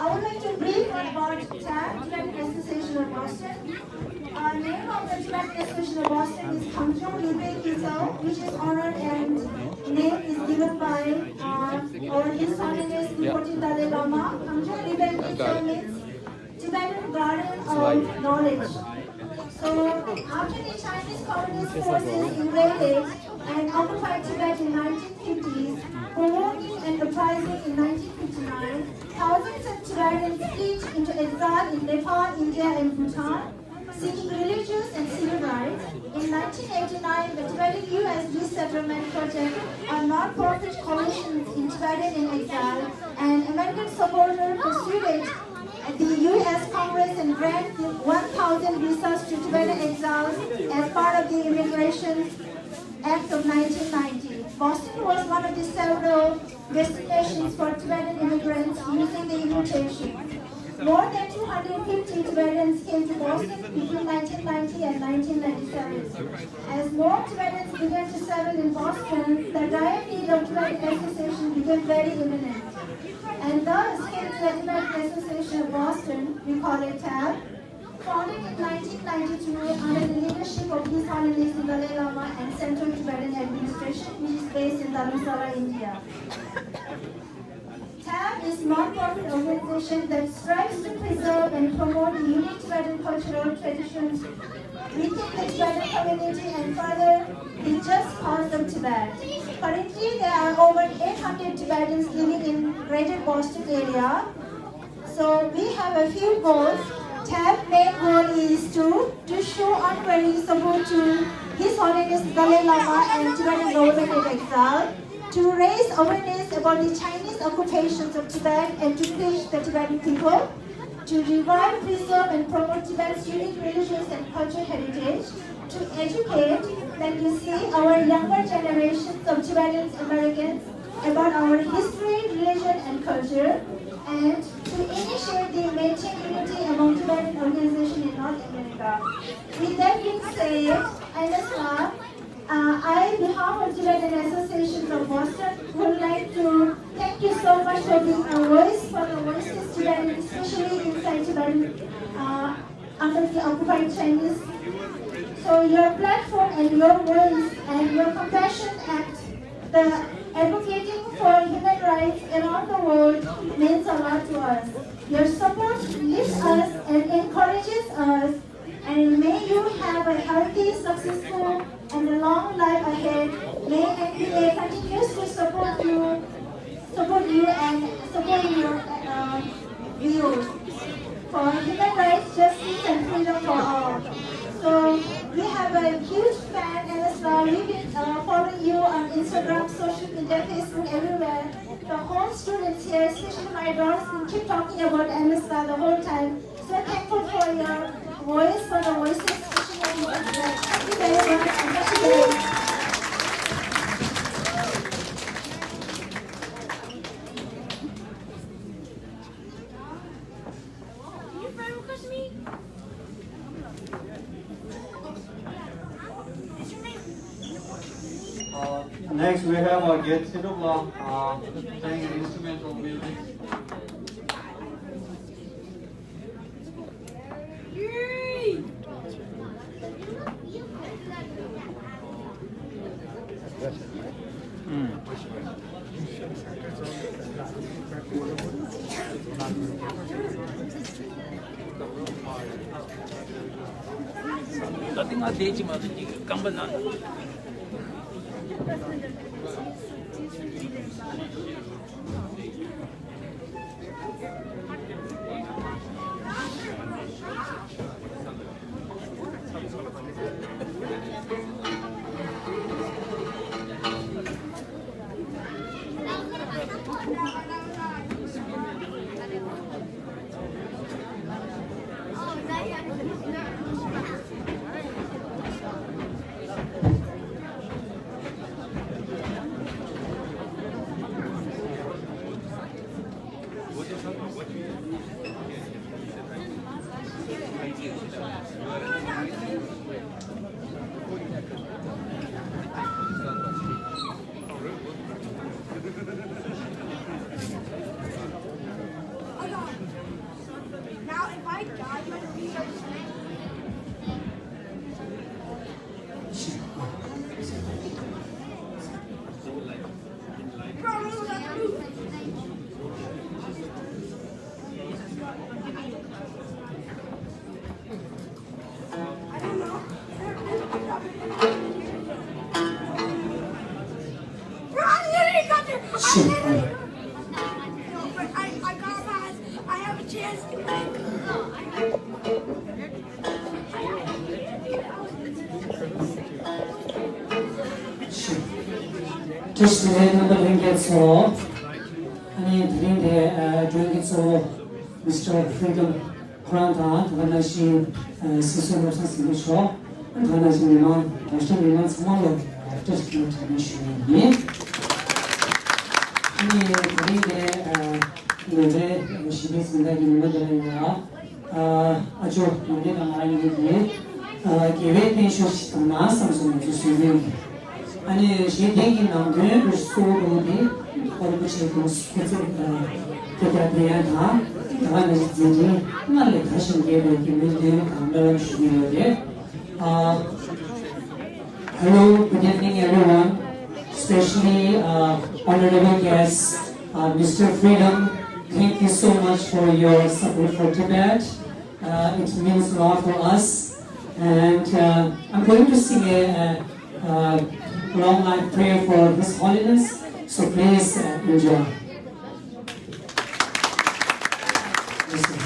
I would like to brief about TAB, Tibetan Association of Boston. Name of the Tibetan Association of Boston is KANTER, which is honored and name is given by our His Holiness Imported Dalai Lama. KANTER means Tibetan Garden of Knowledge. So after the Chinese Communist forces invaded and occupied Tibet in 1950s, provoking an uprising in 1959, thousands of Tibetans fled into exile in Nepal, India, and Bhutan, seeking religious and civil rights. In 1989, the Tibetan U.S. Resettlement Project, a non-profit coalition in Tibetan in exile, and American supporters pursued the U.S. Congress and granted 1,000 visas to Tibetan exiles as part of the Immigration Act of 1990. Boston was one of the several destinations for Tibetan immigrants using the invitation. More than 250 Tibetans came to Boston between 1990 and 1997. As more Tibetans began to settle in Boston, the dire need of Tibetan Association became very imminent. And thus came the Tibetan Association of Boston, we call it TAB, founded in 1992 under the leadership of His Holiness Dalai Lama and Central Tibetan Administration, which is based in Dharamsala, India. TAB is a non-profit organization that strives to preserve and promote the unique Tibetan cultural traditions within the Tibetan community and further the just cause of Tibet. Currently, there are over 800 Tibetans living in Greater Boston area. So we have a few goals. TAB's main goal is to show unwavering support to His Holiness Dalai Lama and Tibetan government in exile, to raise awareness about the Chinese occupations of Tibet and to teach the Tibetan people, to revive, preserve, and promote Tibet's unique religious and cultural heritage, to educate, like you see, our younger generations of Tibetans Americans about our history, religion, and culture, and to initiate the maintain unity among Tibetan organizations in North America. With that being said, I, on behalf of Tibetan Association of Boston, would like to thank you so much for being a voice for the voices Tibetan, especially inside Tibetan under the occupied Chinese. So your platform and your voice and your compassion act, the advocating for human rights around the world means a lot to us. Your support lifts us and encourages us, and may you have a healthy, successful, and a long life ahead. May NPA continues to support you and support your views for human rights, justice, and freedom for all. So we have a huge fan, and we've been following you on Instagram, social media, Facebook, everywhere. The whole students here, especially my daughters, keep talking about MSR the whole time. So thankful for your voice, for the voices, especially. Thank you very much. And thank you very much. Next, we have a Get Sidupla playing an instrumental music. Dating ate cima tu gambar na. Just remember doing it so. 아니 드린데 doing it so Mr. Freedom 그란다 하나씩 스스로 샀으면서 하나씩만 다시는 상황을 just to mention 아니 드린데 이제 열심히 생각이면들이나 아주 우리가 많이 얘기 계획된 쇼시스템나 삼성을 주시면 아니 시대기 남들 소로디 얼굴이 스케줄 대단해야 다만 이제 말에 다시 계획이 문제는 감당할 수 있는데 hello, good evening everyone, especially honorable guests, Mr. Freedom. Thank you so much for your support for Tibet. It means a lot for us. And I'm going to sing a long night prayer for His Holiness. So please enjoy. Listen.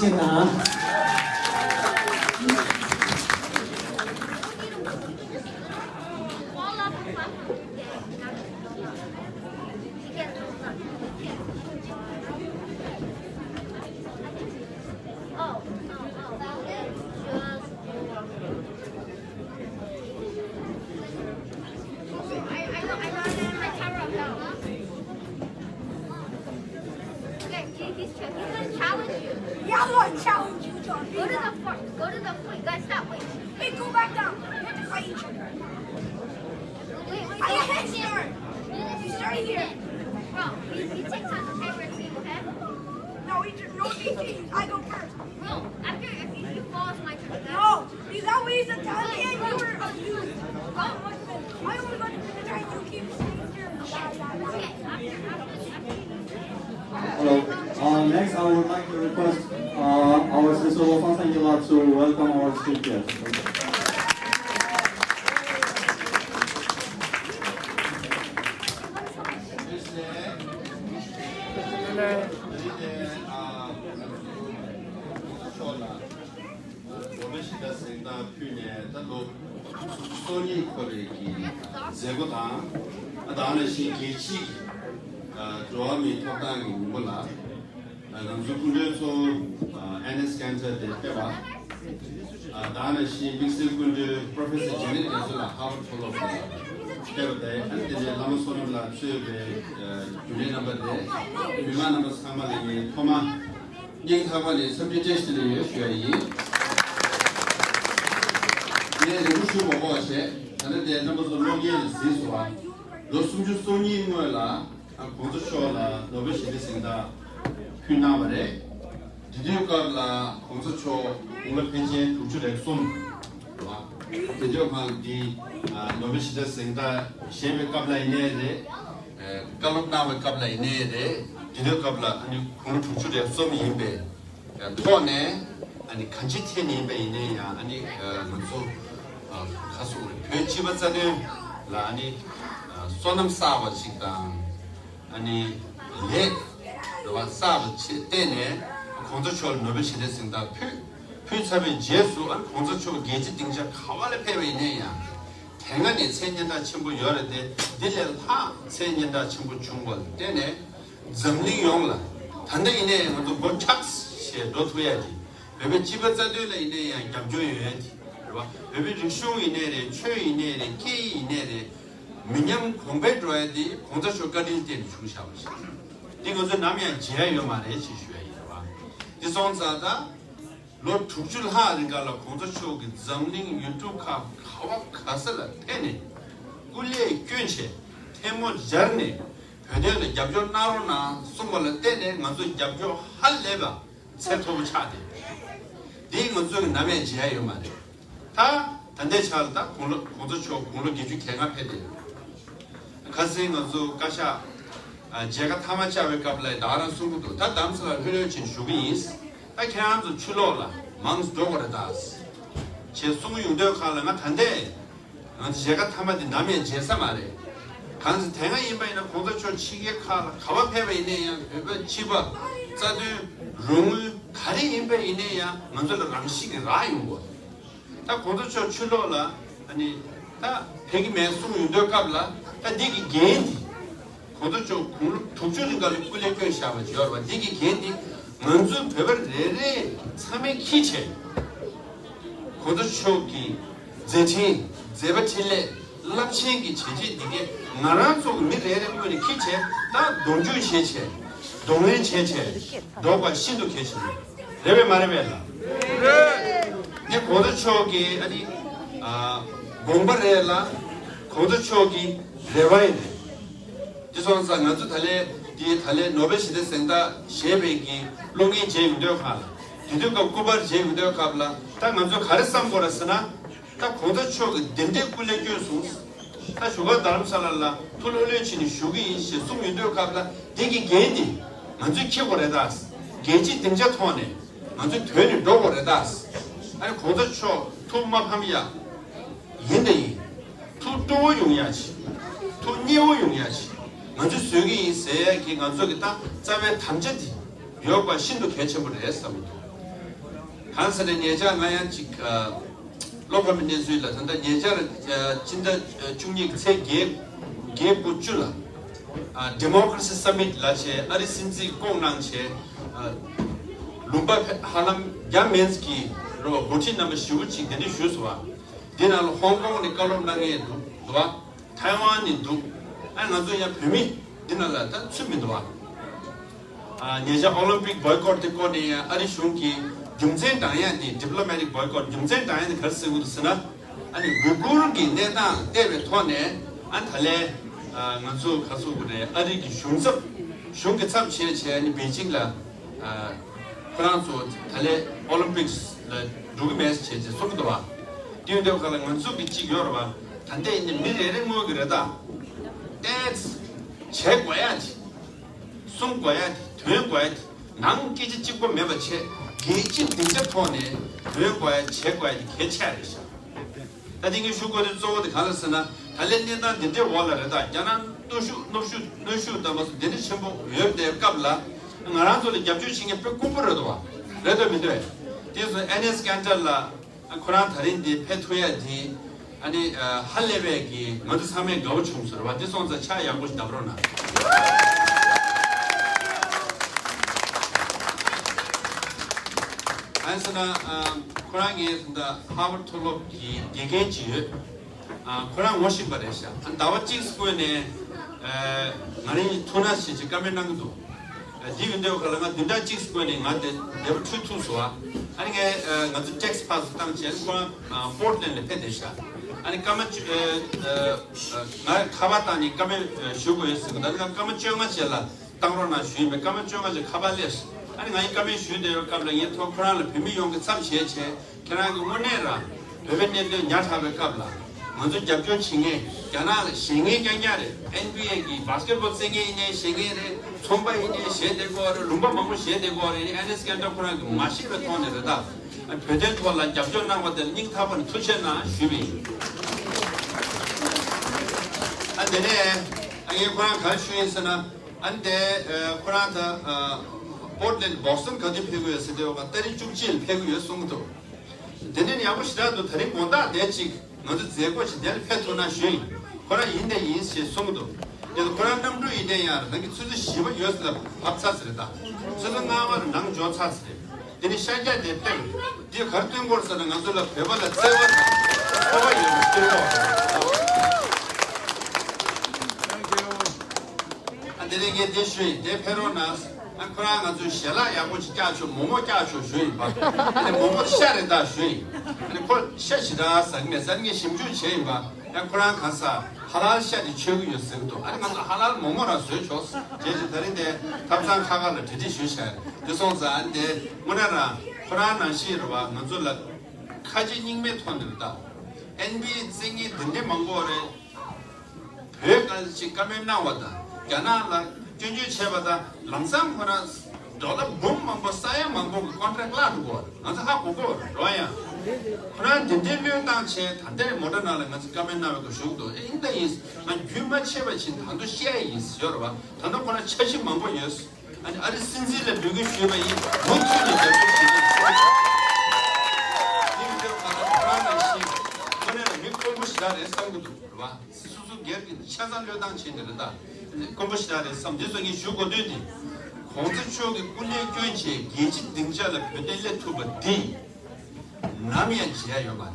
签啊。He's gonna challenge you. Yeah, I'm gonna challenge you, John. Go to the front. Go to the front. You guys stop. Wait. Hey, go back down. We have to fight each other. Wait. I got head start. You start here. Bro, you take time to favorite team, okay? No, no DT. I go first. Bro, after if you fall, it's my turn. Okay? No, because that way it's a time and you were abused. I only got to the time you keep sitting here. Hello. Next, I would like to request our sister Wang Sanyila to welcome our speakers. ENES KANTER 다음에 시 믹스군들 프로페서 제네레이션을 하버드 폴로서 그때 한때 라모소르라 수업에 주제 넘버데 비만 넘버 3말에 토마 닝사관의 서비제스들이 쉬어이 네 루슈 보고세 하는데 넘버도 로기에 지수와 로숨주 소니 뭐라 공소쇼라 노베시데సిం다 튠나버레 디디오카라 공소초 공급 펜션 두출의 솜 디디오카디 노베시데싱다 셰베 갑라이네데 깔롭나베 갑라이네데 디디오카라 아니 공급 두출의 솜이 임베 토네 아니 간지티니 임베 이네야 아니 무슨 가수 우리 배치받자들 라 아니 소남 사바 식당 아니 예 너와 사바 때네 공조초 노벨시대 생다 표sab의 제수 안 공조초 게지 등자 가발에 패배 있네야 대간이 세년다 전부 열어대 딜레 다 세년다 전부 중벌 때네 점리 용라 단대이네 모두 본착시 도트해야지 베베 집어자들에 있네야 감조해야지 봐 베베 중슈이네래 최이네래 케이네래 민영 공배 줘야 돼 공조초 가릴 때 주샤버시 이것은 남이야 제일 말해 지슈야 이송자다 로 tuk줄 하는가라 공조초 그 점링 유튜브카 가와 가슬라 테네 꿀리에 균체 테모 자르네 베델 잡조 나로나 숨벌 때네 먼저 잡조 할래바 세토부 차데 이 먼저 남의 지하요 말이야 다 단대 차다 공조초 공로 기준 개합해야 돼 가스에 먼저 가샤 제가 타마치 아베카블라에 나란 숨고도 다 남스가 흘려진 죽이 있어 아 그냥도 출로라 망스 도거다스 제 숨이 유도 칼라가 단데 제가 타마디 남의 제사 말에 간스 대가 임바이나 공도초 치게 칼 가바페베 이네야 베베 치바 자두 롱을 가리 임베 이네야 먼저 랑식이 라인 거다 공도초 출로라 아니 다 백이 매숨 유도 칼라 다 니기 겐디 공도초 공로 독주는 걸 끌려 껴샤면 여러분 니기 겐디 먼저 배버레레 참에 키체 고도초기 제지 제바칠레 랍싱기 제지 이게 나라서 미래에 보니 키체 다 동주 체체 동네 체체 너가 신도 계시 레벨 말해봐라 네 고도초기 아니 공부해라 고도초기 레바이네 지선사 나도 달래 디 달래 노벨시대 생다 셰베기 롱이 제임도 칼 디도가 고바 제임도 칼라 딱 먼저 가르쌈 거랬으나 딱 고도초 덴데 꿀레교수 다 쇼가 다른 살랄라 돌올레치니 쇼기 시 숨인도 칼라 되게 게디 먼저 키고래다스 게지 등자 토네 먼저 되는 도고래다스 아니 고도초 투마함이야 인데이 투도 용야지 투니오 용야지 먼저 수용이 있어야 기 간속이 딱 잡에 담제디 여과 신도 개체를 했습니다. 한선의 예자가 양직 로컬 내수일라 근데 예자를 진짜 중립 세계 개부줄라 데모크라시 서밋 라체 아리신지 공랑체 lumba halam yamenski ro botin nam shuchi deni shuswa dinal hong kong ni kalom nange dwa taiwan ni du an ngazo ya phimi dinal ta chumi dwa nyeja olympic boycott te ko ni ari shunki jumzen dangyan ni diplomatic boycott jumzen dangyan ni kharse udusna ani gugur gi neta tebe thone an thale ngazo khasu gure ari gi shungsap shungke cham che che ni beijing la 프랑스 달래 올림픽스 누구메스 체제 속도와 뒤에도 가는 건수기 지겨워봐 단대 있는 미래를 뭐 그러다 댄스 제거야지 숨거야지 되거야지 남기지 찍고 매버체 개진 등접폰에 되거야 제거야지 개체하리셔 나중에 슈거를 쏘고도 가르스나 달래내다 된대 원라르다 야나 노슈 담아서 되는 전부 외대 갑라 나라도를 잡주신게 뼈꾸부러도 와. 그래도 믿어요. 그래서 ENES KANTER 코란 다른데 페토야지 아니 할레베기 먼저 삼에 가고 총수로 와. 뒤손서 차 양고 싶다 그러나. 안서나 코란에 쓴다 하버드 톨롭기 얘기지 코란 워싱 버레샤. 한 다와치 스코에 많이 토나시 지까면랑도 지금도 그러나 dinda chicks 거는 나한테 내가 투투소아 아니 게 나도 텍스 파스 당시에 포트랜드 페데샤 아니 까만 나 가봤다니 까만 쉬고였어 내가 까만 ጭ어마지라 당로나 쉬면 까만 ጭ어마지 가발레스 아니 나 까만 쉬는데 까만 이 토크란을 비미용게 참시에체 그러나 뭐네라 베베네도 냐타베 까블라 먼저 잡죠 칭에 야나 싱에 경야래 NBA기 바스켓볼 생에네 싱에네 총바이네 셰데고를 룸바 먹고 셰데고를 ENES KANTER 코란 마시로 통내다 베델 토라 잡죠 나거든 닝타번 투셔나 슈비 안데네 아예 코란 갈수에서나 안데 코란다 포틀랜드 보스턴 거기 배구였을 때가 때리 죽질 배구였송도 되는 야부시라도 다른 뭔다 대치 먼저 제거시 될 패토나 쉐이 그러나 인데 인시 송도 그래서 그런 남도 이데야 그게 수지 시버 요스다 합사스르다 저는 나와는 남 조사스 되니 샤자 대때 뒤에 가르된 거서는 안들라 배바다 세워 소가 안데게 대쉬 대페로나스 안크랑 아주 샬라 야고치 짜초 모모 짜초 쉐이 바 근데 모모 샤르다 쉐이 근데 콜 샤시다 상메 상게 심주 쉐이 바 안크랑 간사 할랄 샤디 최고였어 또 아니 간 할랄 모모라 쉐쇼 제지 다른데 답상 카가를 되지 쉐샤 그래서 안데 뭐라라 코라나 시르바 먼저라 카지 닝메 톤들다 NB 생이 듣네 망고래 배까지 까면 나왔다 야나라 준주 체바다 랑상 하나 dollar boom mambo saya mambo contract la dugo asa ha gogo roya 그런 진짜면 당시에 단대를 못 하나는 것이 까면 나오고 쇼도 인데 is 만 규마 체바친 단도 시에 있어 여러분 단도 거나 70만 번이었어 아니 아리 신지를 누구 쉬어봐 이 monthly 이거 가라 시 그러나 미콜부시다 레스탕도 봐 수수 계획 차산료 당시에들다 컴부시다에 섬지성이 쉬고 되지 공주 추억의 군대 교인체 계집 등자를 표대를 투버 D 남이야 지하여만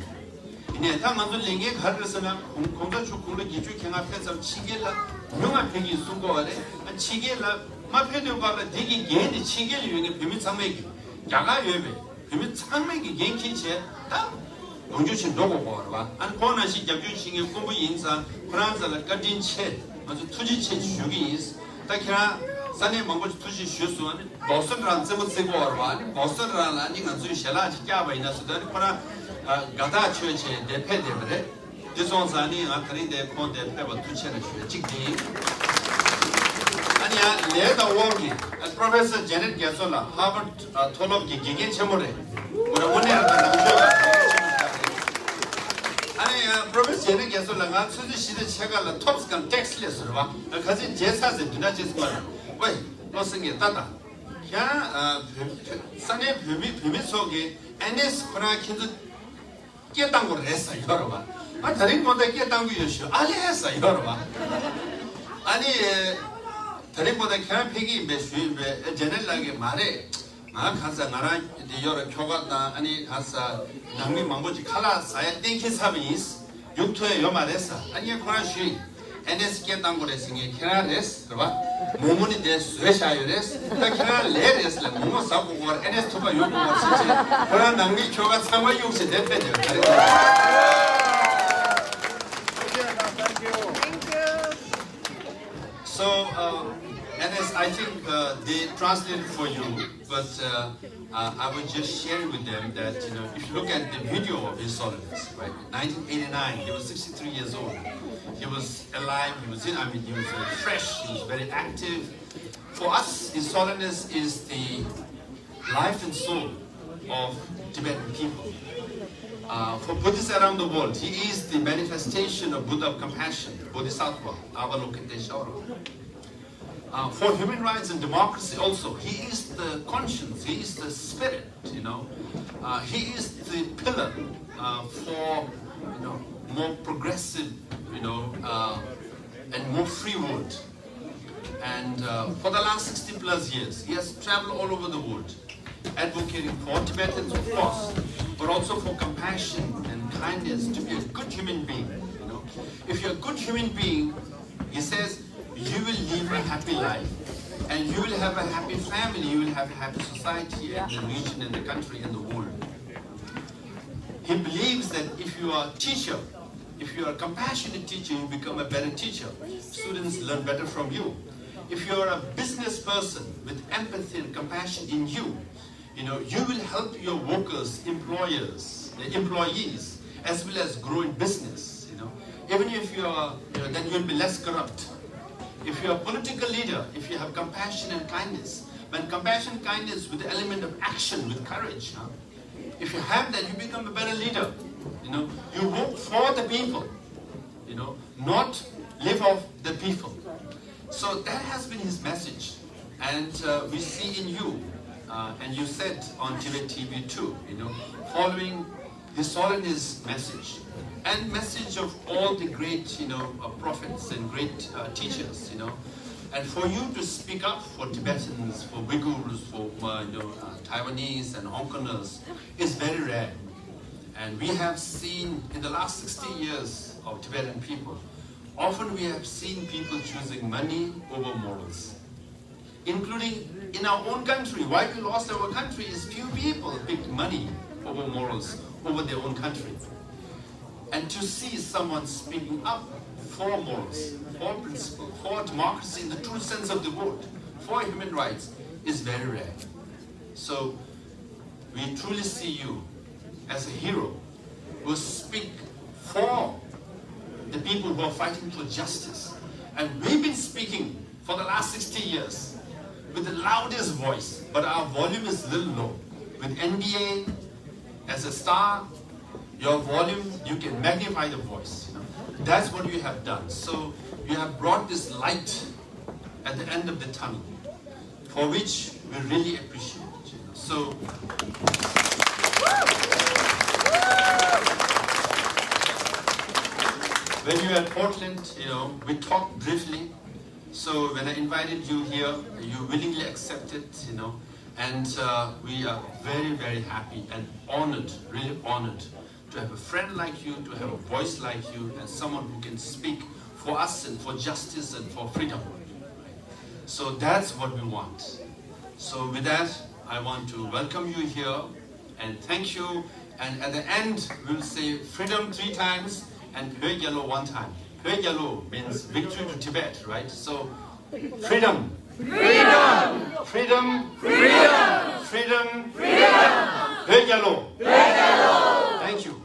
이내 당만도 랭게 가르스면 공주 추억의 기주 경합해서 치길라 명한 백이 순고하래 치길라 마페도 가라 되게 얘네 치길 유행의 비밀 상맥이 야가 예배 비밀 상맥이 갱키체 딱 공주신 놓고 보아라 안 권한시 잡주신의 공부 인사 프랑스를 가진 채 아주 투지체 주기 있어 딱히나 산에 먹고 투지 쉬었어 버스랑 좀 쓰고 와라 버스랑 아니 간수 샬라지 잡아 있나서들 그러나 가다 취체 대패되버래 지송산이 아트리데 콘데 패버 투체를 쉬어 찍기 아니야 레다 워기 프로페서 제넷 게솔라 하버드 톨롭기 기계 체모래 우리 오늘은 아니 프로페서 제넷 게솔라가 수지 시대 책을 톱스간 텍스트레스로 봐 가진 제사세 누나 제스만 왜 너승게 따다 야 산에 비비 속에 ENES 프라키도 깨당고를 했어 여러분. 아 다른 것보다 깨당고였어. 알이 했어 여러분. 아니 다른 것보다 캠핑이 매수에 제넬라게 말해. 아 가서 나라 여러 교가다 아니 가서 남미 망보지 칼라 사야 땡키 사비스 육토에 요 말했어. 아니 그러시 ENES 깨당고를 생게 캐나레스 그봐. 모모니 데스 회샤요레스 다 캐나 레레스 라 모모 사고 거 ENES 토가 요고 거 시체 그런 남미 교가 상화 욕세 됐대요. So, ENES, I think they translated for you, but I would just share with them that, you know, if you look at the video of His Holiness, right, 1989, he was 63 years old. He was alive, he was fresh, he was very active. For us, His Holiness is the life and soul of Tibetan people. For Buddhists around the world, he is the manifestation of Buddha of compassion, Bodhisattva, Avalokiteshvara. For human rights and democracy also, he is the conscience, he is the spirit, you know. He is the pillar for, you know, more progressive, you know, and more free world. And for the last 60 plus years, he has traveled all over the world, advocating for Tibetans, of course, but also for compassion and kindness, to be a good human being. You know, if you're a good human being, he says, you will live a happy life, and you will have a happy family, you will have a happy society, and the region, and the country, and the world. He believes that if you are a teacher, if you are a compassionate teacher, you become a better teacher. Students learn better from you. If you are a business person with empathy and compassion in you, you know, you will help your workers, employees, as well as grow in business. You know, even if you are, you know, then you will be less corrupt. If you are a political leader, if you have compassion and kindness, when compassion and kindness with the element of action, with courage, if you have that, you become a better leader. You know, you work for the people, you know, not live off the people. So that has been his message, and we see in you, and you said on Tibet TV too, you know, following His Holiness' message, and message of all the great, you know, prophets and great teachers, you know, and for you to speak up for Tibetans, for Uyghurs, for you know, Taiwanese and Hong Kongers is very rare. And we have seen in the last 60 years of Tibetan people, often we have seen people choosing money over morals, including in our own country. Why we lost our country is few people picked money over morals, over their own country. And to see someone speaking up for morals, for principle, for democracy in the true sense of the word, for human rights is very rare. So we truly see you as a hero who speak for the people who are fighting for justice. And we've been speaking for the last 60 years with the loudest voice, but our volume is a little low. With NBA as a star, your volume, you can magnify the voice. You know? That's what you have done. So you have brought this light at the end of the tunnel, for which we really appreciate it. You know? So when you were at Portland, you know, we talked briefly. So when I invited you here, you willingly accepted, you know, and we are very, very happy and honored, really honored to have a friend like you, to have a voice like you, and someone who can speak for us and for justice and for freedom. So that's what we want. So with that, I want to welcome you here and thank you. And at the end, we'll say freedom 3 times and Pyo Yellow 1 time. Pyo Yellow means victory to Tibet, right? So, freedom. Freedom. Freedom. Freedom. Freedom. Freedom. Pyo Yellow. Pyo Yellow. Thank you.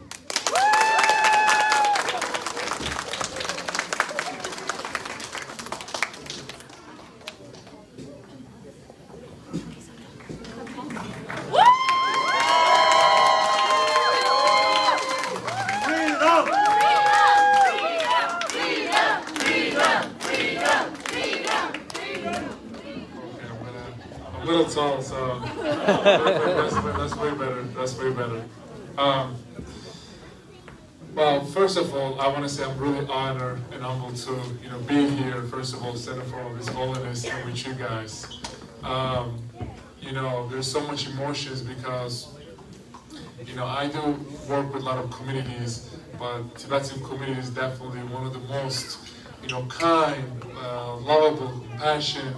Well, at all, so that's way better. That's way better. Well, first of all, I want to say I'm really honored and humbled to be here. First of all, Center for His Holiness and with you guys. There's so much emotions because I do work with a lot of communities, but Tibetan community is definitely one of the most kind, lovable, compassionate,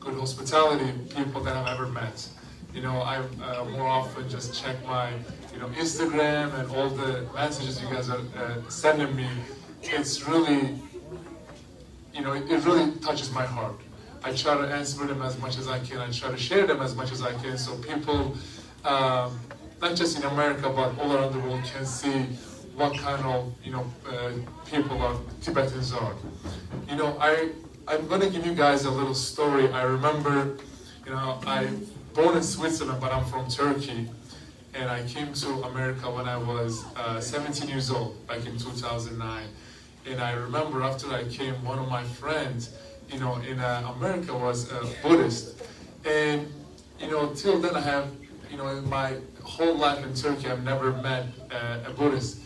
good hospitality people that I've ever met. I more often just check my Instagram and all the messages you guys are sending me. It's really, it really touches my heart. I try to answer them as much as I can. I try to share them as much as I can so people, not just in America, but all around the world can see what kind of, people our Tibetans are. I'm going to give you guys a little story. I remember, I'm born in Switzerland, but I'm from Turkey. And I came to America when I was 17 years old, back in 2009. And I remember after I came, one of my friends, in America was a Buddhist. And, till then I have, in my whole life in Turkey, I've never met a Buddhist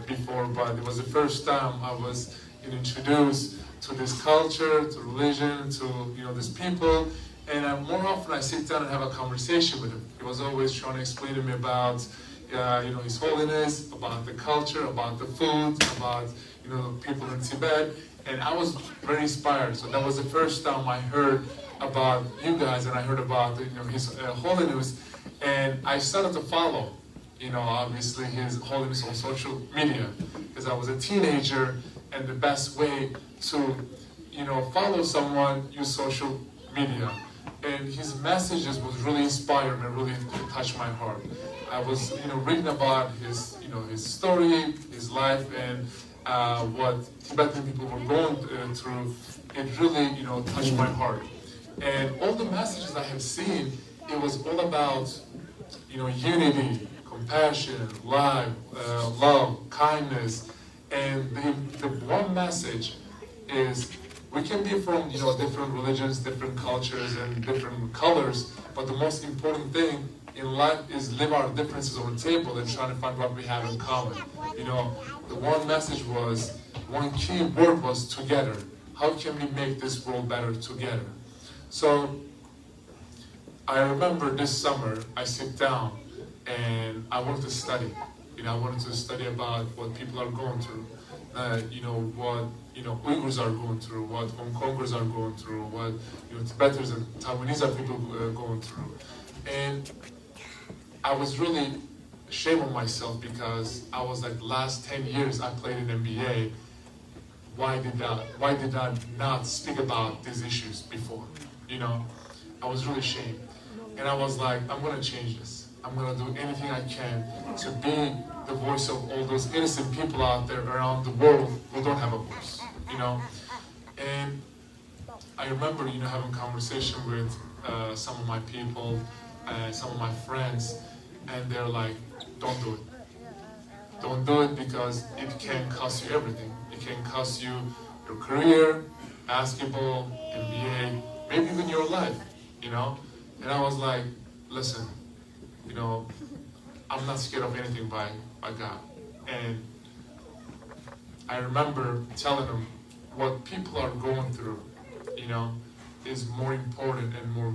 before, but it was the first time I was introduced to this culture, to religion, to, these people. And more often I sit down and have a conversation with him. He was always trying to explain to me about, His Holiness, about the culture, about the food, about, people in Tibet. And I was very inspired. So that was the first time I heard about you guys, and I heard about, His Holiness. And I started to follow, obviously His Holiness on social media, because I was a teenager, and the best way to, follow someone, use social media. And his messages was really inspiring and really touched my heart. I was, reading about his, his story, his life, and what Tibetan people were going through. It really, touched my heart. And all the messages I have seen, it was all about, unity, compassion, love, kindness. And the one message is, we can be from, different religions, different cultures, and different colors, but the most important thing in life is leave our differences on the table and try to find what we have in common. The one message was, one key word was together. How can we make this world better together? So, I remember this summer, I sit down and I wanted to study. I wanted to study about what people are going through. What Uyghurs are going through, what Hong Kongers are going through, what Tibetans and Taiwanese are people going through. And I was really ashamed of myself because I was like, the last 10 years I played in NBA. Why did I not speak about these issues before? I was really ashamed. And I was like, I'm gonna change this. I'm gonna do anything I can to be the voice of all those innocent people out there around the world who don't have a voice, And I remember, having conversation with some of my people, some of my friends, and they're like, don't do it. Don't do it because it can cost you everything. It can cost you your career, basketball, NBA, maybe even your life, And I was like, listen, I'm not scared of anything by God. And I remember telling them what people are going through, is more important and more,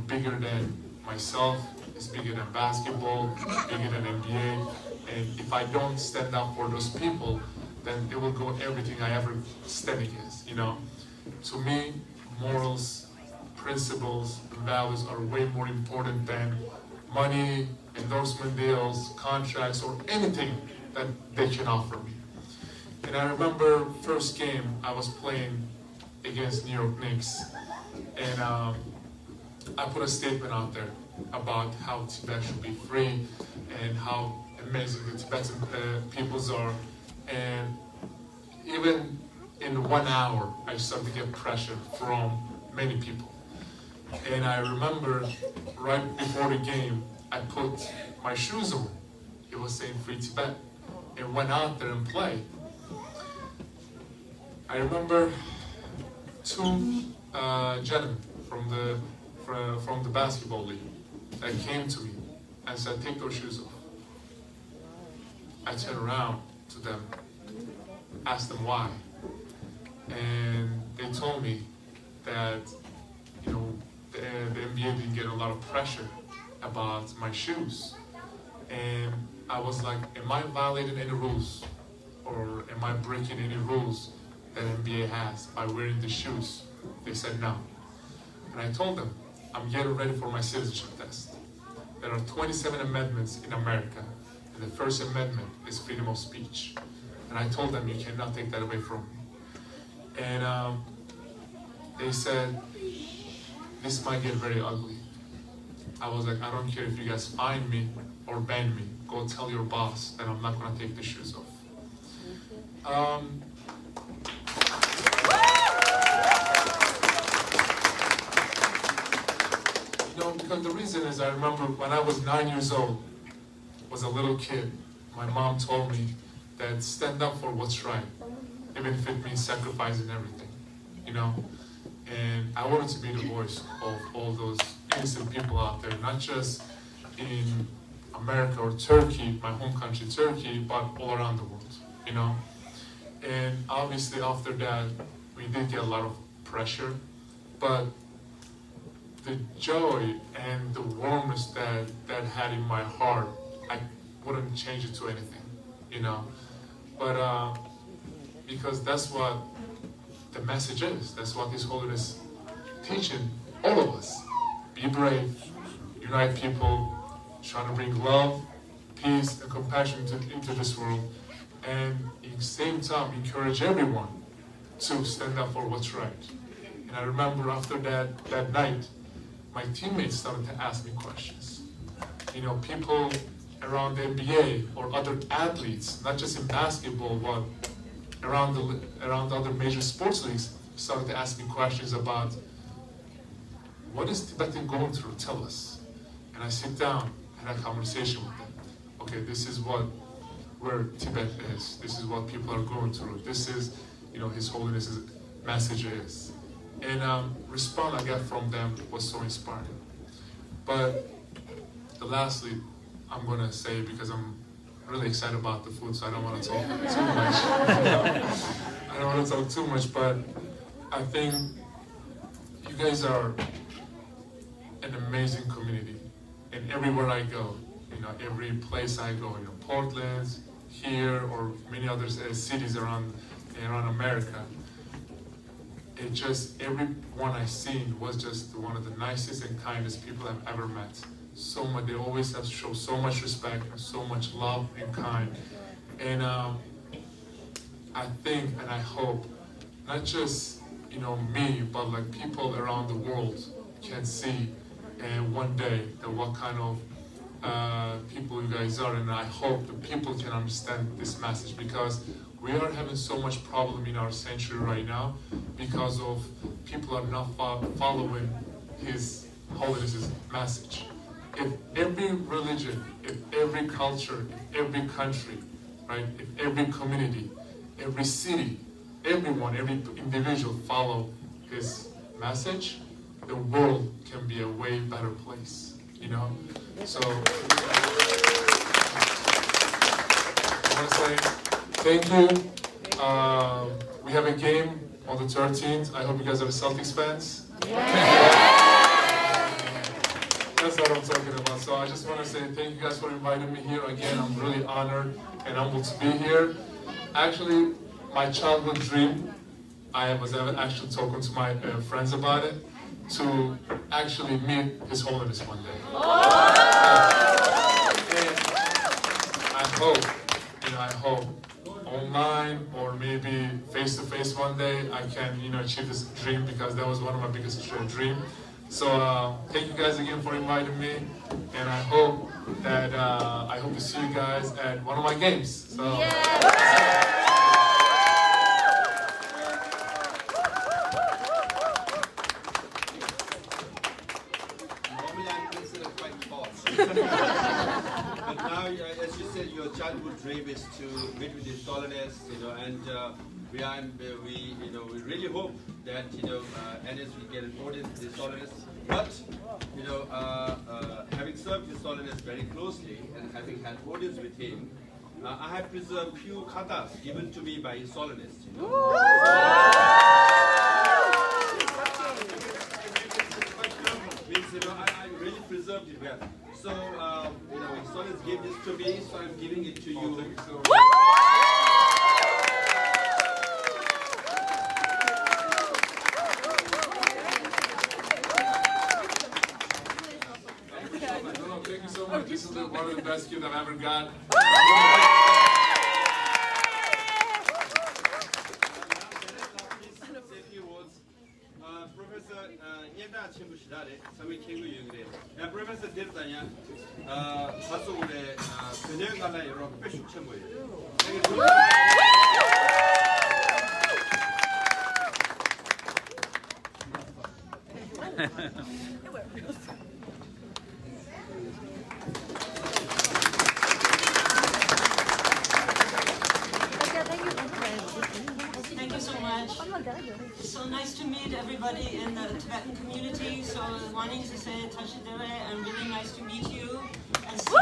bigger than myself. It's bigger than basketball, bigger than NBA. And if I don't stand up for those people, then it will go everything I ever stand against, To me, morals, principles, and values are way more important than money, endorsement deals, contracts, or anything that they can offer me. And I remember first game I was playing against New York Knicks, and I put a statement out there about how Tibet should be free and how amazing the Tibetan peoples are. And even in 1 hour, I started to get pressure from many people. And I remember right before the game, I put my shoes on. It was saying Free Tibet. And went out there and played. I remember two gentlemen from the basketball league that came to me and said, "Take those shoes off." I turned around to them, asked them why, and they told me that the NBA didn't get a lot of pressure about my shoes, and I was like, "Am I violating any rules, or am I breaking any rules that NBA has by wearing the shoes?" They said no, and I told them, "I'm getting ready for my citizenship test. There are 27 amendments in America, and the first amendment is freedom of speech." And I told them, "You cannot take that away from me." And they said, "This might get very ugly." I was like, "I don't care if you guys fine me or ban me. Go tell your boss that I'm not going to take the shoes off." Because the reason is, I remember when I was 9 years old, was a little kid, my mom told me that stand up for what's right, even if it means sacrificing everything, And I wanted to be the voice of all those innocent people out there, not just in America or Turkey, my home country Turkey, but all around the world, And obviously after that, we did get a lot of pressure, but the joy and the warmness that had in my heart, I wouldn't change it to anything, But because that's what the message is. That's what His Holiness teaching all of us. Be brave, unite people, trying to bring love, peace, and compassion into this world, and at the same time encourage everyone to stand up for what's right. And I remember after that night, my teammates started to ask me questions. People around the NBA or other athletes, not just in basketball, but around the other major sports leagues, started to ask me questions about, what is Tibetan going through? Tell us. And I sit down and have a conversation with them. Okay, this is where Tibet is. This is what people are going through. This is, His Holiness's message is. And response I got from them was so inspiring. But lastly, I'm going to say, because I'm really excited about the food, so I don't want to talk too much. I don't want to talk too much, but I think you guys are an amazing community. And everywhere I go, every place I go, Portland, here, or many other cities around America, everyone I've seen was just one of the nicest and kindest people I've ever met. So much, they always have shown so much respect and so much love and kind. And I think and I hope, not just me, but like people around the world can see, and one day that what kind of people you guys are. And I hope the people can understand this message, because we are having so much problem in our century right now because of people are not following His Holiness's message. If every religion, if every culture, if every country, right, if every community, every city, everyone, every individual follow His message, the world can be a way better place, So I want to say thank you. We have a game on the 13th. I hope you guys are Celtics fans. That's what I'm talking about. So I just want to say thank you guys for inviting me here again. I'm really honored and humbled to be here. Actually, my childhood dream, I was actually talking to my friends about it, to actually meet His Holiness one day. And I hope online or maybe face-to-face one day I can, achieve this dream, because that was one of my biggest dreams. So thank you guys again for inviting me, and I hope to see you guys at one of my games. So. Normally I'm considered quite fast. But now, as you said, your childhood dream is to meet with His Holiness, and we really hope that ENES will get an audience with His Holiness. But having served His Holiness very closely and having had audience with him, I have preserved few katas given to me by His Holiness. I really preserved it well. So His Holiness gave this to me, so I'm giving it to you. Thank you so much. This is one of the best gifts I've ever got. Professor, 예다 친구 시달에 섬이 친구 유그래. 야, Professor 데르다냐. 사소울에 그녀 갈라 여러 빼슉 친구예요. Thank you so much. So nice to meet everybody in the Tibetan community. So wanting to say Tashidere and really nice to meet you and see you.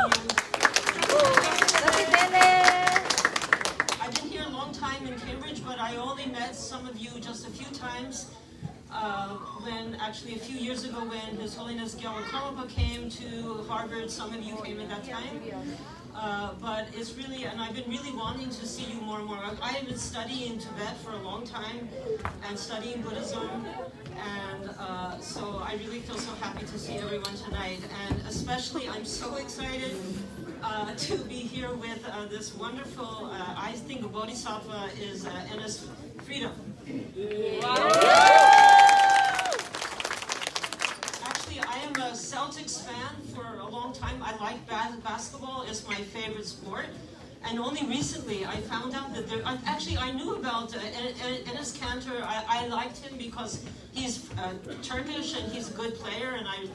I've been here a long time in Cambridge, but I only met some of you just a few times. When actually a few years ago when His Holiness Gyalwa Kalapa came to Harvard, some of you came at that time. But it's really, and I've been really wanting to see you more and more. I have been studying Tibet for a long time and studying Buddhism, and so I really feel so happy to see everyone tonight. And especially, I'm so excited to be here with this wonderful, I think a Bodhisattva is ENES Freedom. I am a Celtics fan for a long time. I like basketball. It's my favorite sport. And only recently I found out that I knew about ENES KANTER. I liked him because he's Turkish and he's a good player, and I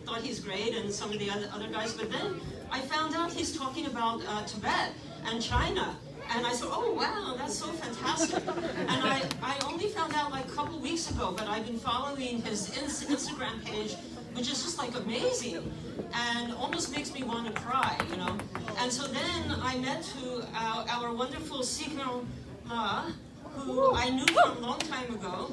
thought he's great, and some of the other guys. But then I found out he's talking about Tibet and China. And I said, oh wow, that's so fantastic. And I only found out like a couple weeks ago, but I've been following his Instagram page, which is just like amazing and almost makes me want to cry, And so then I met our wonderful Sikh Ma, who I knew from a long time ago,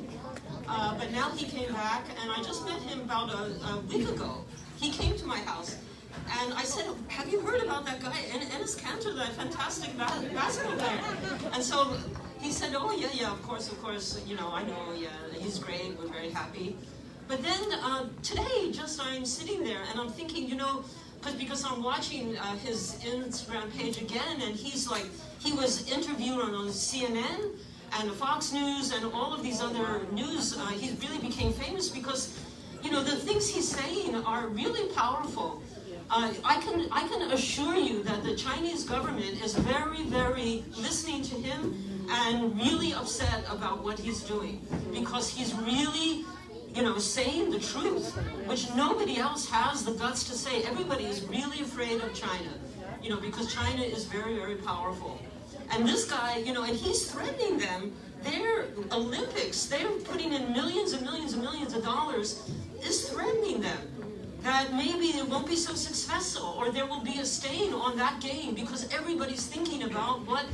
but now he came back, and I just met him about a week ago. He came to my house. And I said, have you heard about that guy, ENES KANTER, that fantastic basketball player? And so he said, oh, yeah, of course, I know, yeah, he's great, we're very happy. But then today, I'm sitting there and I'm thinking, because I'm watching his Instagram page again, and he was interviewed on CNN and Fox News and all of these other news. He really became famous because, the things he's saying are really powerful. I can assure you that the Chinese government is very, very listening to him and really upset about what he's doing, because he's really, saying the truth, which nobody else has the guts to say. Everybody is really afraid of China, because China is very, very powerful. And this guy, and he's threatening them. Their Olympics, they're putting in millions and millions and millions of dollars, is threatening them. That maybe it won't be so successful, or there will be a stain on that game, because everybody's thinking about what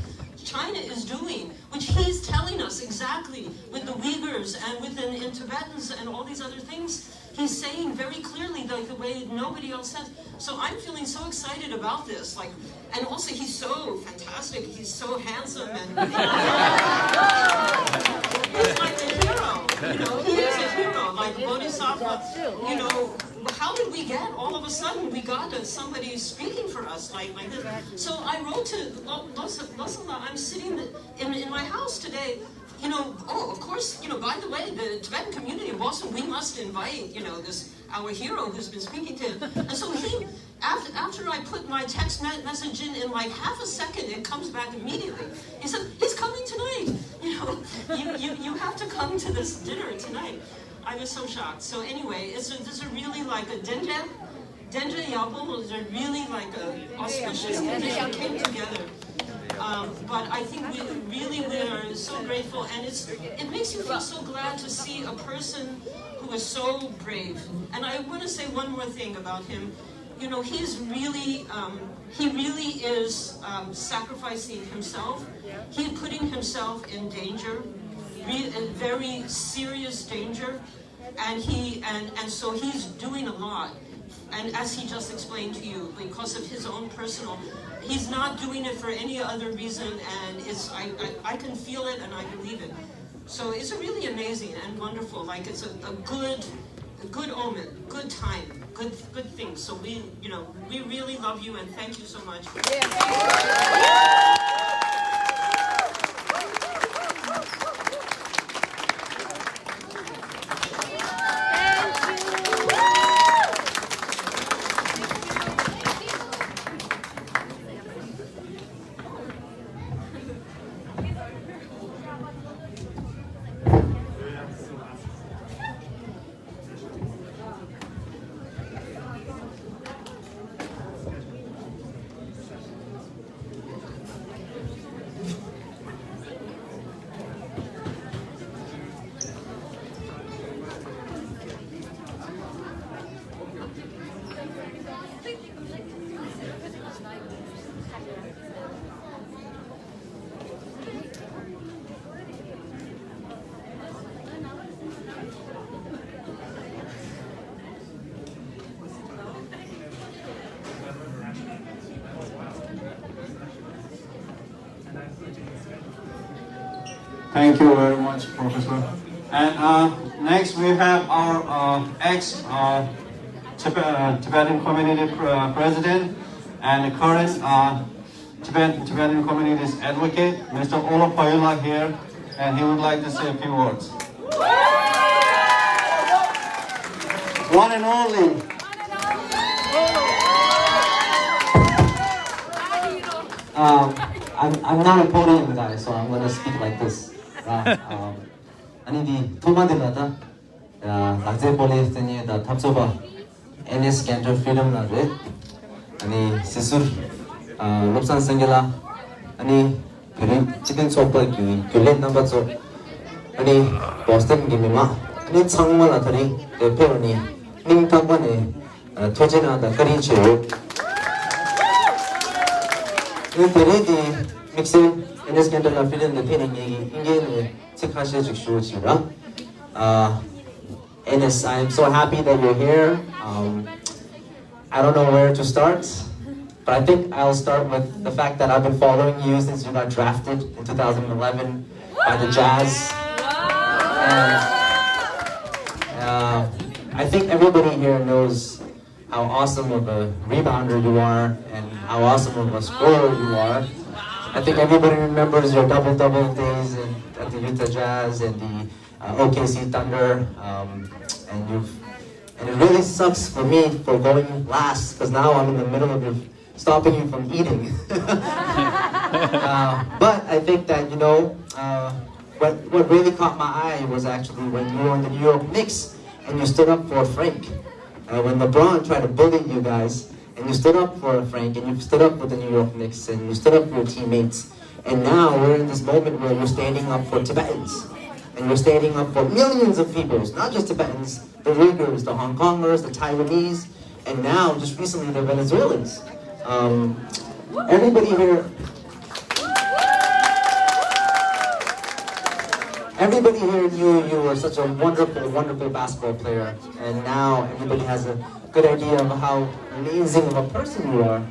China is doing, which he's telling us exactly with the Uyghurs and in Tibetans and all these other things. He's saying very clearly the way nobody else says. So I'm feeling so excited about this. And also he's so fantastic. He's so handsome, and he's like a hero. He is a hero, like Bodhisattva. How did we get, all of a sudden, we got somebody speaking for us like this? So I wrote to Losala, I'm sitting in my house today, of course, by the way, the Tibetan community of Boston, we must invite, our hero who's been speaking to him. And so he, after I put my text message in like half a second, it comes back immediately. He said, he's coming tonight. You have to come to this dinner tonight. I was so shocked. So anyway, this is really like a Denja Yabul is really like a auspicious condition came together. But I think we are so grateful, and it makes you feel so glad to see a person who is so brave. And I want to say one more thing about him. You know, he really is sacrificing himself. He's putting himself in danger, in very serious danger, and so he's doing a lot. And as he just explained to you, because of his own personal, he's not doing it for any other reason, and I can feel it and I believe it. So it's really amazing and wonderful. Like it's a good omen, good time, good thing. So we really love you and thank you so much. Thank you very much, Professor. And next we have our ex-Tibetan community president and current Tibetan community's advocate, Mr. Olaf Payula here, and he would like to say a few words. One and only. I'm not a podium guy, so I'm gonna speak like this. Ani di tumadilada lakze poli tani da tapsoba ENES KANTER freedom na re ani sisur lopsan sangela ani kiri chicken sopa ki kulet number so ani Boston gimima ani changma la thari pe ani ning tambane tojena da kari chero ni tere di mixing ENES KANTER la freedom the pinning ingene chikashe chikshu chira ENES, I'm so happy that you're here. I don't know where to start, but I think I'll start with the fact that I've been following you since you got drafted in 2011 by the Jazz. And I think everybody here knows how awesome of a rebounder you are and how awesome of a scorer you are. I think everybody remembers your double-double days at the Utah Jazz and the OKC Thunder, and it really sucks for me for going last because now I'm in the middle of stopping you from eating. But I think that what really caught my eye was actually when you were on the New York Knicks and you stood up for Frank. When LeBron tried to bully you guys, and you stood up for Frank, and you stood up for the New York Knicks, and you stood up for your teammates. And now we're in this moment where you're standing up for Tibetans. And you're standing up for millions of people, not just Tibetans, the Uyghurs, the Hong Kongers, the Taiwanese, and now, just recently, the Venezuelans. Everybody here knew you were such a wonderful, wonderful basketball player, and now everybody has a good idea of how amazing of a person you are,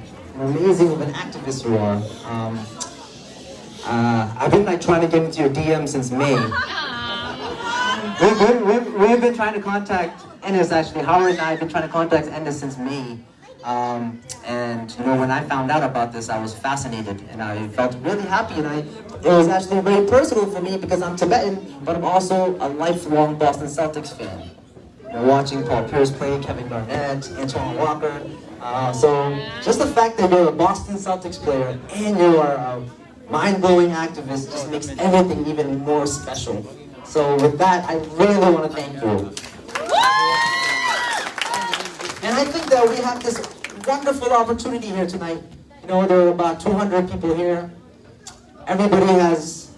amazing of an activist you are. I've been trying to get into your DM since May. We've been trying to contact ENES actually. Howard and I have been trying to contact ENES since May. And when I found out about this, I was fascinated and I felt really happy, and it was actually very personal for me because I'm Tibetan, but I'm also a lifelong Boston Celtics fan. Watching Paul Pierce play, Kevin Garnett, Antoine Walker. So just the fact that you're a Boston Celtics player and you are a mind-blowing activist just makes everything even more special. So with that, I really want to thank you. And I think that we have this wonderful opportunity here tonight. There are about 200 people here. everybody has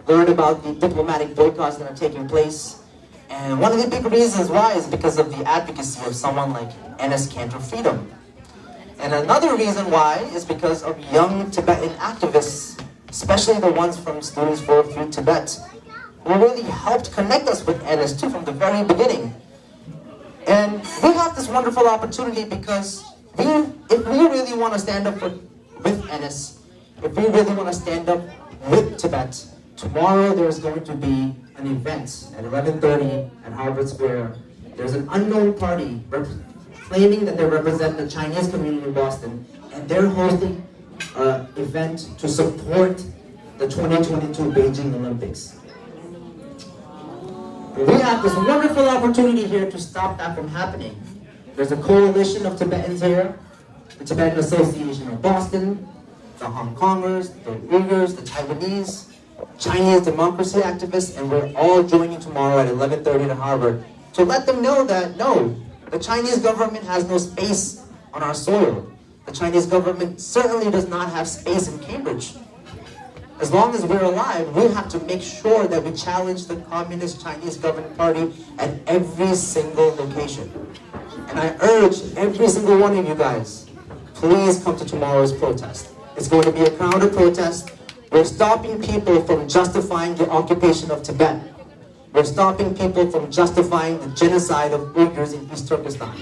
learned about the diplomatic boycotts that are taking place. And one of the big reasons why is because of the advocacy of someone like ENES KANTER Freedom. And another reason why is because of young Tibetan activists, especially the ones from Students for Free Tibet, who really helped connect us with ENES too from the very beginning. And we have this wonderful opportunity because if we really want to stand up with ENES, if we really want to stand up with Tibet, tomorrow there's going to be an event at 11:30 at Harvard Square. There's an unknown party claiming that they represent the Chinese community in Boston, and they're hosting an event to support the 2022 Beijing Olympics. We have this wonderful opportunity here to stop that from happening. There's a coalition of Tibetans here, the Tibetan Association of Boston, the Hong Kongers, the Uyghurs, the Taiwanese, Chinese democracy activists, and we're all joining tomorrow at 11:30 at Harvard to let them know that no, the Chinese government has no space on our soil. The Chinese government certainly does not have space in Cambridge. As long as we're alive, we have to make sure that we challenge the Communist Chinese Government Party at every single location. And I urge every single one of you guys, please come to tomorrow's protest. It's going to be a crowded protest. We're stopping people from justifying the occupation of Tibet. We're stopping people from justifying the genocide of Uyghurs in East Turkestan.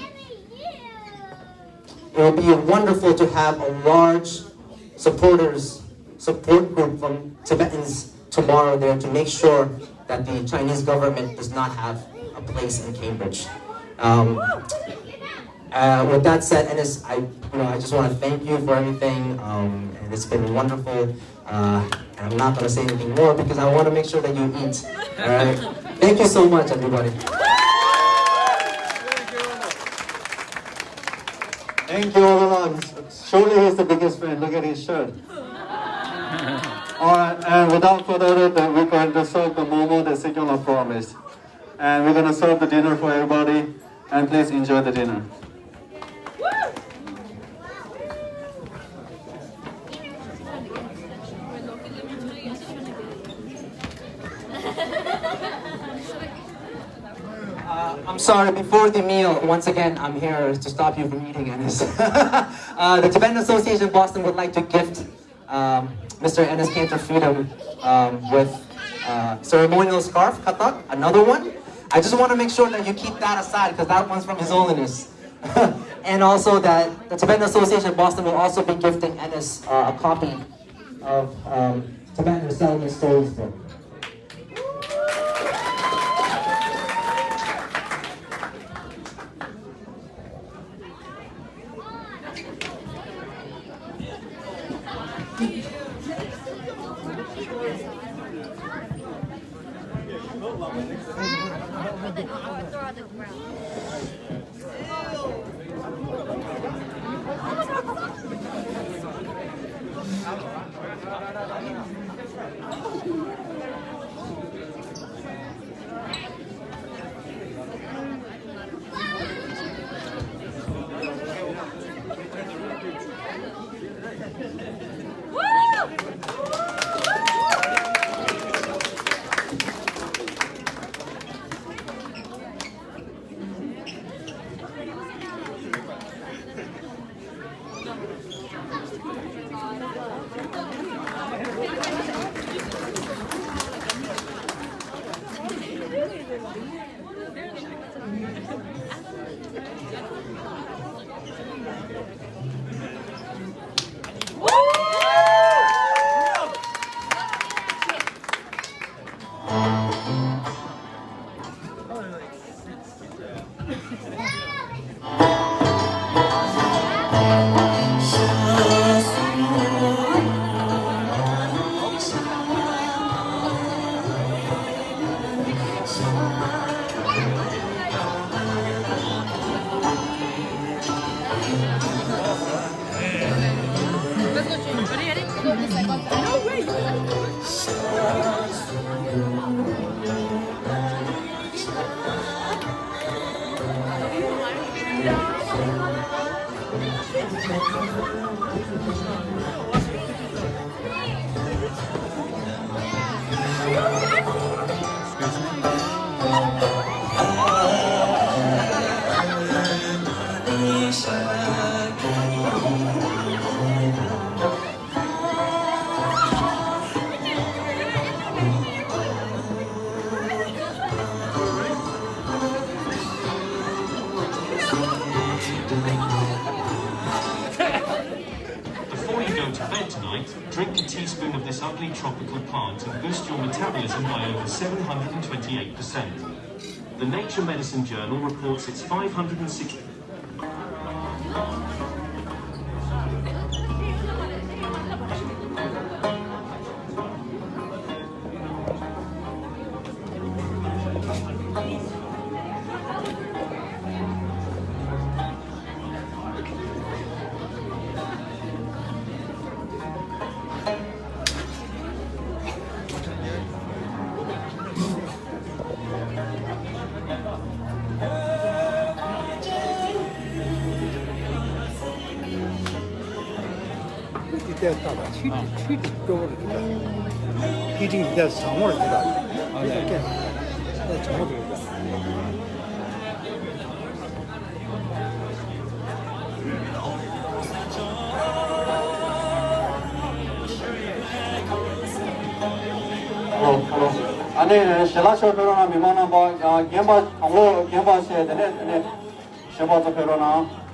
It will be wonderful to have a large support group from Tibetans tomorrow there to make sure that the Chinese government does not have a place in Cambridge. With that said, ENES, I just want to thank you for everything, and it's been wonderful. And I'm not going to say anything more because I want to make sure that you eat. All right? Thank you so much, everybody. Thank you all along. Surely he's the biggest fan. Look at his shirt. Alright, and without further ado, we're going to serve the momo, the signal of promise. And we're going to serve the dinner for everybody. And please enjoy the dinner. I'm sorry, before the meal, once again, I'm here to stop you from eating ENES. The Tibetan Association of Boston would like to gift Mr. ENES KANTER Freedom with ceremonial scarf, katak, another one. I just want to make sure that you keep that aside because that one's from His Holiness. And also that the Tibetan Association of Boston will also be gifting ENES a copy of Tibetan Resettlement Stories book. Before you go to bed tonight, drink a teaspoon of this ugly tropical plant and boost your metabolism by over 728%. The Nature Medicine Journal reports it's 560. 이때 따라 튀 쪽으로 주다. 피딩 이때 정으로 주다. 이렇게 정으로 주다. 아니, 셀라쇼 페로나 미만한 거, gemba, 쉐 되네, 쉐바도 페로나.